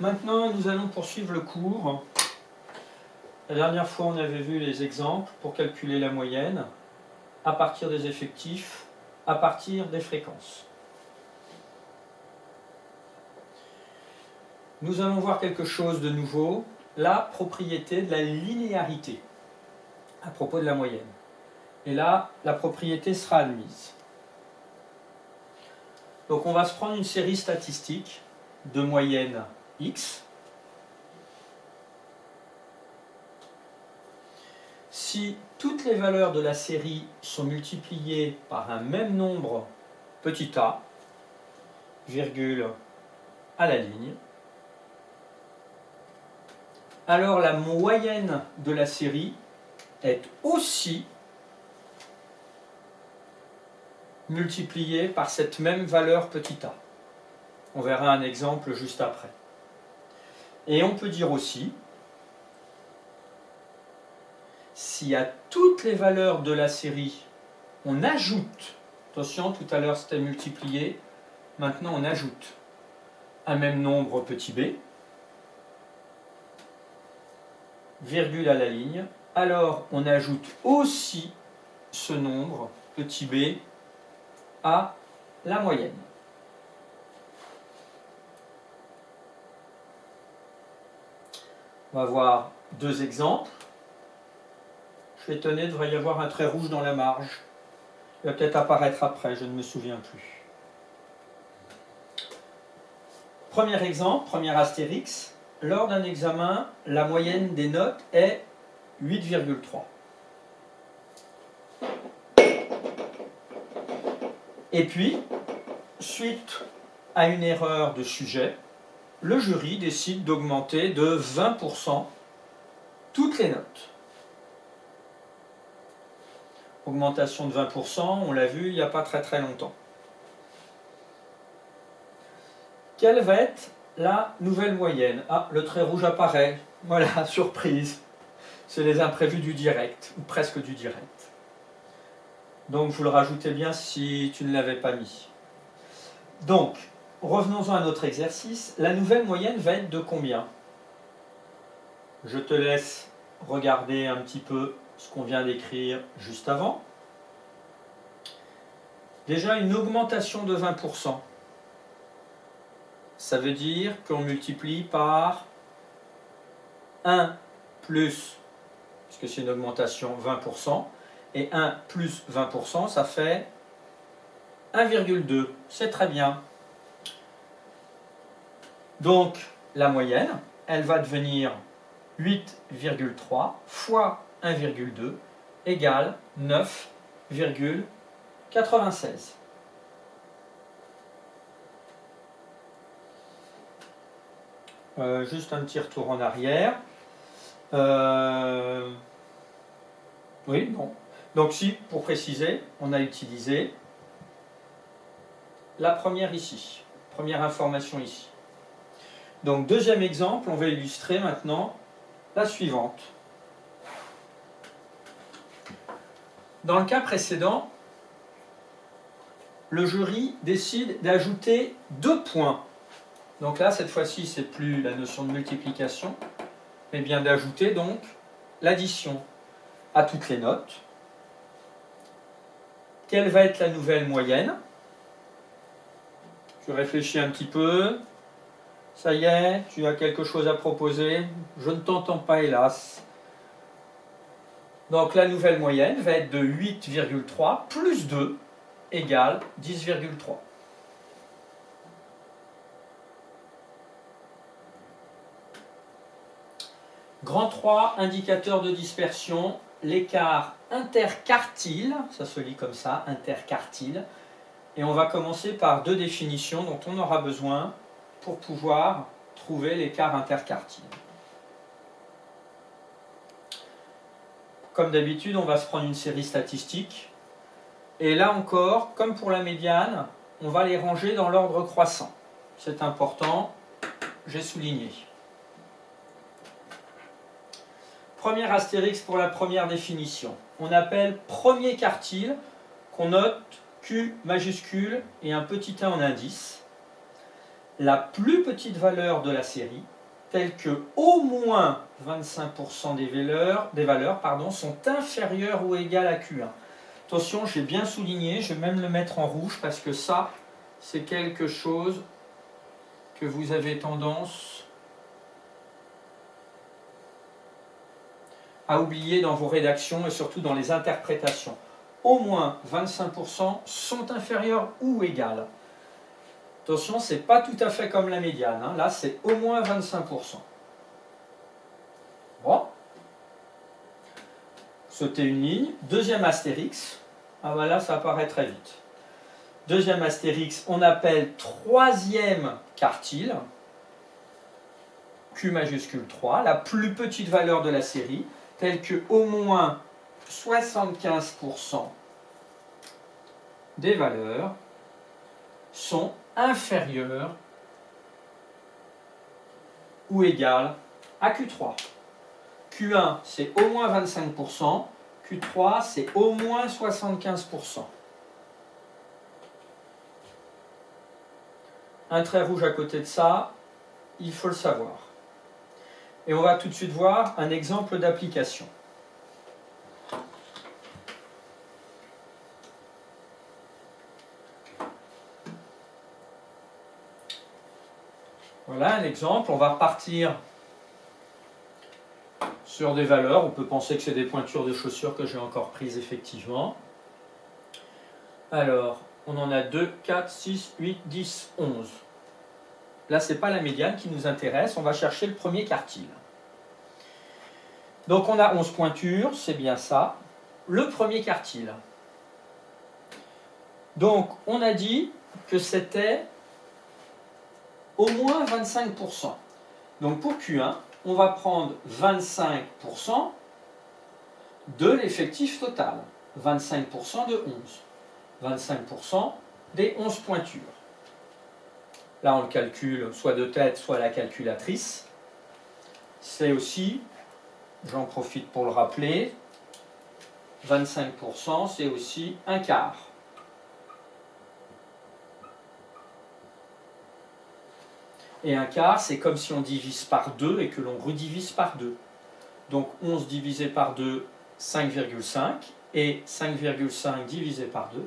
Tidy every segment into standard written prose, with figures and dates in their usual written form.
maintenant nous allons poursuivre le cours. La dernière fois on avait vu les exemples pour calculer la moyenne à partir des effectifs, à partir des fréquences. Nous allons voir quelque chose de nouveau, la propriété de la linéarité à propos de la moyenne. Et là, la propriété sera admise. Donc on va se prendre une série statistique de moyenne x. Si toutes les valeurs de la série sont multipliées par un même nombre petit a, virgule à la ligne, alors la moyenne de la série est aussi multipliée par cette même valeur petit a. On verra un exemple juste après. Et on peut dire aussi, si à toutes les valeurs de la série, on ajoute, attention, tout à l'heure c'était multiplié, maintenant on ajoute un même nombre petit b, virgule à la ligne, alors on ajoute aussi ce nombre petit b à la moyenne. On va voir deux exemples. Je suis étonné, il devrait y avoir un trait rouge dans la marge. Il va peut-être apparaître après, je ne me souviens plus. Premier exemple, premier astérix. Lors d'un examen, la moyenne des notes est 8,3. Et puis, suite à une erreur de sujet, le jury décide d'augmenter de 20% toutes les notes. Augmentation de 20%, on l'a vu il n'y a pas très très longtemps. Quelle va être la nouvelle moyenne? Ah, le trait rouge apparaît. Voilà, surprise. C'est les imprévus du direct, ou presque du direct. Donc vous le rajoutez bien si tu ne l'avais pas mis. Donc, revenons-en à notre exercice. La nouvelle moyenne va être de combien? Je te laisse regarder un petit peu ce qu'on vient d'écrire juste avant. Déjà, une augmentation de 20%. Ça veut dire qu'on multiplie par 1 plus, puisque c'est une augmentation 20%, et 1 plus 20%, ça fait 1,2. C'est très bien. Donc, la moyenne, elle va devenir 8,3 fois 1,2 égale 9,96. Juste un petit retour en arrière. Oui, non. Donc si, pour préciser, on a utilisé la première ici. Première information ici. Donc deuxième exemple, on va illustrer maintenant la suivante. Dans le cas précédent, le jury décide d'ajouter 2 points. Donc là, cette fois-ci, c'est plus la notion de multiplication, mais bien d'ajouter donc l'addition à toutes les notes. Quelle va être la nouvelle moyenne? Tu réfléchis un petit peu. Ça y est, tu as quelque chose à proposer? Je ne t'entends pas, hélas. Donc la nouvelle moyenne va être de 8,3 plus 2 égale 10,3. Grand 3, indicateur de dispersion, l'écart interquartile, ça se lit comme ça, interquartile, et on va commencer par deux définitions dont on aura besoin pour pouvoir trouver l'écart interquartile. Comme d'habitude, on va se prendre une série statistique, et là encore, comme pour la médiane, on va les ranger dans l'ordre croissant. C'est important, j'ai souligné. Premier astérix pour la première définition. On appelle premier quartile, qu'on note Q majuscule et un petit 1 en indice. la plus petite valeur de la série, telle que au moins 25% des valeurs sont inférieures ou égales à Q1. Attention, j'ai bien souligné, je vais même le mettre en rouge parce que ça, c'est quelque chose que vous avez tendance à oublier dans vos rédactions et surtout dans les interprétations. Au moins 25% sont inférieurs ou égales. Attention, ce n'est pas tout à fait comme la médiane. Hein. Là, c'est au moins 25%. Bon. Sauter une ligne. Deuxième astérix. Ah voilà, ça apparaît très vite. Deuxième astérix, on appelle troisième quartile. Q majuscule 3, la plus petite valeur de la série, telle que au moins 75% des valeurs sont inférieures ou égales à Q3. Q1, c'est au moins 25%, Q3, c'est au moins 75%. Un trait rouge à côté de ça, il faut le savoir. Et on va tout de suite voir un exemple d'application. Voilà un exemple, on va repartir sur des valeurs. On peut penser que c'est des pointures de chaussures que j'ai encore prises effectivement. Alors, on en a 2, 4, 6, 8, 10, 11. Là, ce n'est pas la médiane qui nous intéresse, on va chercher le premier quartile. Donc on a 11 pointures, c'est bien ça. Le premier quartile. Donc on a dit que c'était au moins 25%. Donc pour Q1, on va prendre 25% de l'effectif total. 25% de 11. 25% des 11 pointures. Là, on le calcule soit de tête, soit à la calculatrice. C'est aussi, j'en profite pour le rappeler, 25%, c'est aussi un quart. Et un quart, c'est comme si on divise par 2 et que l'on redivise par 2. Donc 11 divisé par 2, 5,5. Et 5,5 divisé par 2,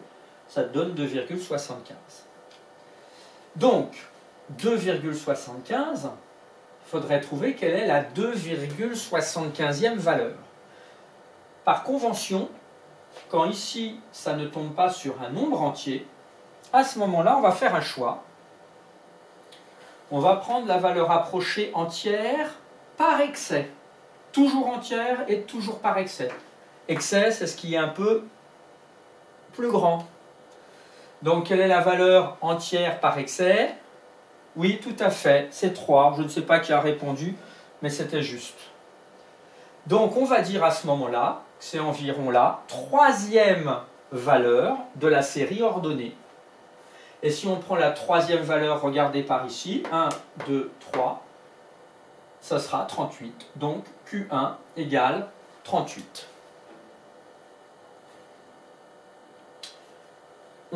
ça donne 2,75. Donc, 2,75, il faudrait trouver quelle est la 2,75e valeur. Par convention, quand ici, ça ne tombe pas sur un nombre entier, à ce moment-là, on va faire un choix. On va prendre la valeur approchée entière par excès. Toujours entière et toujours par excès. Excès, c'est ce qui est un peu plus grand. Donc, quelle est la valeur entière par excès? Oui, tout à fait, c'est 3. Je ne sais pas qui a répondu, mais c'était juste. Donc, on va dire à ce moment-là, c'est environ la troisième valeur de la série ordonnée. Et si on prend la troisième valeur, regardez par ici, 1, 2, 3, ça sera 38. Donc, Q1 égale 38.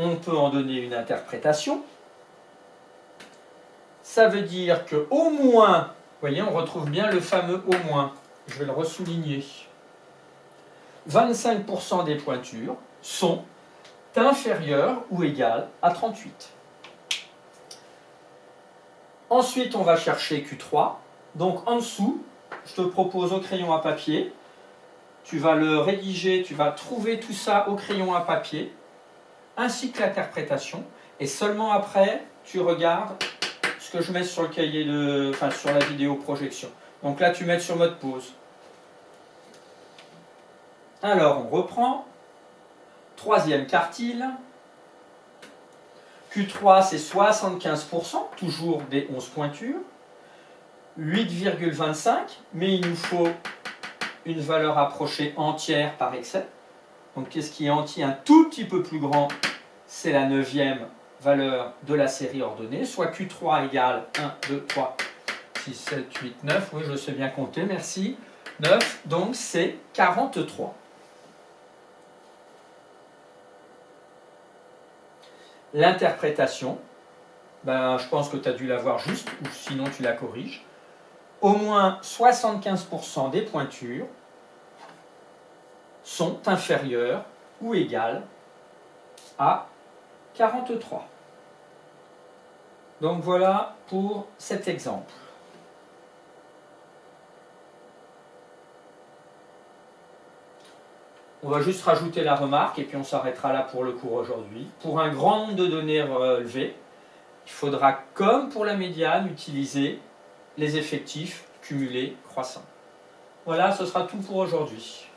On peut en donner une interprétation. Ça veut dire que au moins, vous voyez, on retrouve bien le fameux au moins. Je vais le ressouligner. 25% des pointures sont inférieures ou égales à 38. Ensuite, on va chercher Q3. Donc en dessous, je te propose au crayon à papier. Tu vas le rédiger, tu vas trouver tout ça au crayon à papier, ainsi que l'interprétation. Et seulement après, tu regardes ce que je mets sur le cahier sur la vidéo projection. Donc là, tu mets sur mode pause. Alors, on reprend. Troisième quartile. Q3, c'est 75%, toujours des 11 pointures. 8,25, mais il nous faut une valeur approchée entière par excès. Donc, qu'est-ce qui est entier un tout petit peu plus grand? C'est la 9e valeur de la série ordonnée, soit Q3 égale 1, 2, 3, 6, 7, 8, 9. Oui, je sais bien compter, merci. 9, donc c'est 43. L'interprétation, ben, je pense que tu as dû l'avoir juste, ou sinon tu la corriges. Au moins 75% des pointures sont inférieures ou égales à 43. Donc voilà pour cet exemple. On va juste rajouter la remarque et puis on s'arrêtera là pour le cours aujourd'hui. Pour un grand nombre de données relevées, il faudra, comme pour la médiane, utiliser les effectifs cumulés croissants. Voilà, ce sera tout pour aujourd'hui.